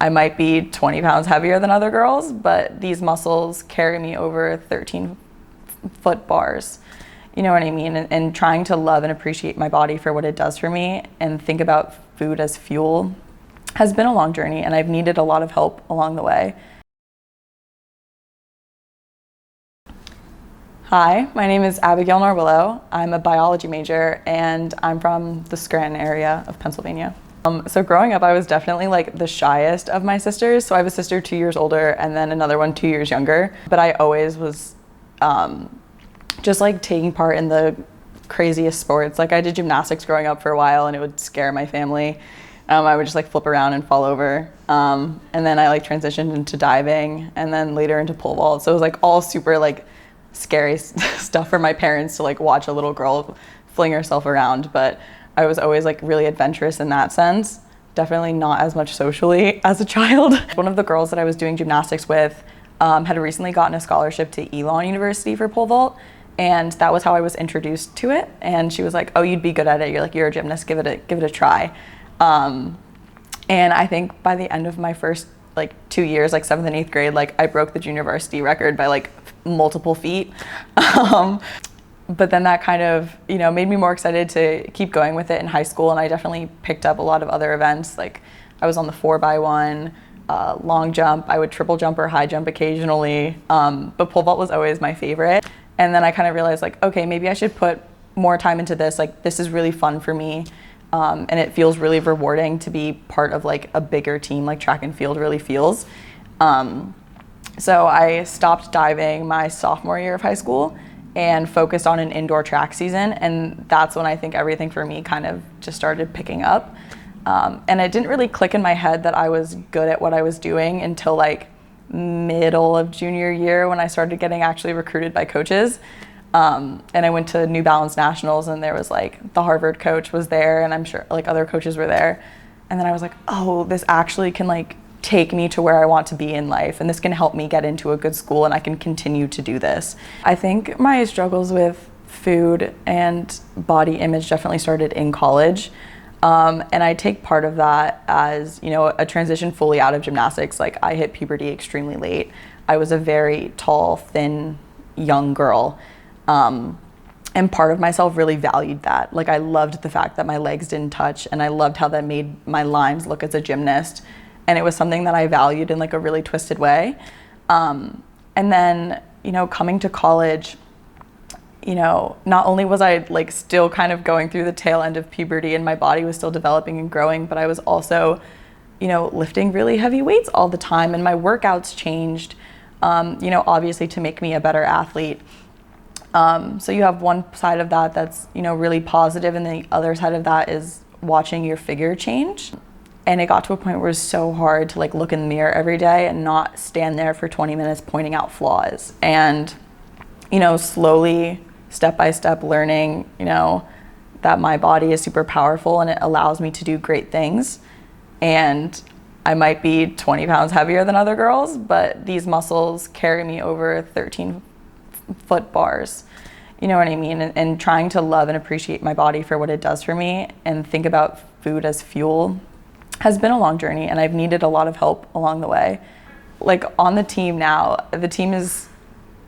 I might be 20 pounds heavier than other girls, but these muscles carry me over 13-foot bars. You know what I mean? And trying to love and appreciate my body for what it does for me and think about food as fuel has been a long journey, and I've needed a lot of help along the way. Hi, my name is Abigail Norwillow. I'm a biology major and I'm from the Scranton area of Pennsylvania. So growing up, I was definitely like the shyest of my sisters. So I have a sister 2 years older and then another one 2 years younger. But I always was just like taking part in the craziest sports. Like I did gymnastics growing up for a while and it would scare my family. I would just like flip around and fall over. And then I like transitioned into diving and then later into pole vault. So it was like all super like scary stuff for my parents to like watch a little girl fling herself around, but I was always like really adventurous in that sense. Definitely not as much socially as a child. One of the girls that I was doing gymnastics with had recently gotten a scholarship to Elon University for pole vault, and that was how I was introduced to it. And she was like, "Oh, you'd be good at it. You're a gymnast. Give it a try." And I think by the end of my first like 2 years, like 7th and 8th grade, like I broke the junior varsity record by like multiple feet. But then that kind of, made me more excited to keep going with it in high school. And I definitely picked up a lot of other events. Like I was on the 4x1, long jump. I would triple jump or high jump occasionally. But pole vault was always my favorite. And then I kind of realized like, okay, maybe I should put more time into this. Like this is really fun for me. And it feels really rewarding to be part of like a bigger team like track and field really feels. So I stopped diving my sophomore year of high school and focused on an indoor track season. And that's when I think everything for me kind of just started picking up. And it didn't really click in my head that I was good at what I was doing until like middle of junior year when I started getting actually recruited by coaches. And I went to New Balance Nationals and there was like the Harvard coach was there and I'm sure like other coaches were there. And then I was like, oh, this actually can like take me to where I want to be in life and this can help me get into a good school and I can continue to do this. I think my struggles with food and body image definitely started in college. And I take part of that as, a transition fully out of gymnastics. Like I hit puberty extremely late. I was a very tall, thin, young girl. And part of myself really valued that. Like I loved the fact that my legs didn't touch and I loved how that made my lines look as a gymnast. And it was something that I valued in like a really twisted way. And then, coming to college, not only was I like still kind of going through the tail end of puberty and my body was still developing and growing, but I was also, lifting really heavy weights all the time and my workouts changed, obviously to make me a better athlete. So you have one side of that that's, really positive, and the other side of that is watching your figure change. And it got to a point where it was so hard to like look in the mirror every day and not stand there for 20 minutes pointing out flaws. And, slowly, step by step learning, that my body is super powerful and it allows me to do great things. And I might be 20 pounds heavier than other girls, but these muscles carry me over 13-foot bars. You know what I mean? And trying to love and appreciate my body for what it does for me and think about food as fuel has been a long journey, and I've needed a lot of help along the way. Like on the team now, the team is,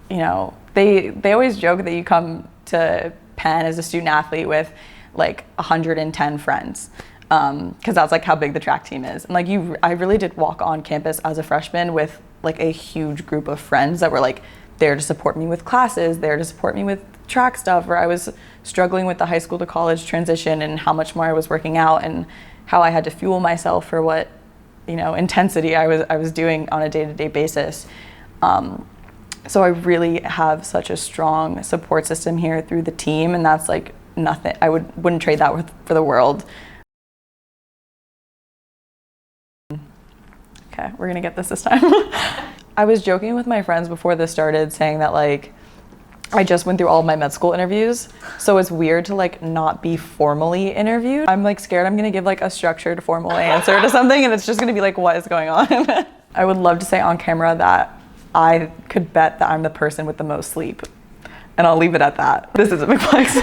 they always joke that you come to Penn as a student athlete with like 110 friends, because that's like how big the track team is. And like I really did walk on campus as a freshman with like a huge group of friends that were like there to support me with classes, there to support me with track stuff, where I was struggling with the high school to college transition and how much more I was working out and how I had to fuel myself for what, intensity I was doing on a day-to-day basis. So I really have such a strong support system here through the team, and that's like nothing, I wouldn't trade that for the world. Okay, we're gonna get this time. I was joking with my friends before this started saying that like, I just went through all of my med school interviews, so it's weird to like not be formally interviewed. I'm like scared I'm gonna give like a structured formal answer to something and it's just gonna be like, what is going on? I would love to say on camera that I could bet that I'm the person with the most sleep, and I'll leave it at that. This is a big flex.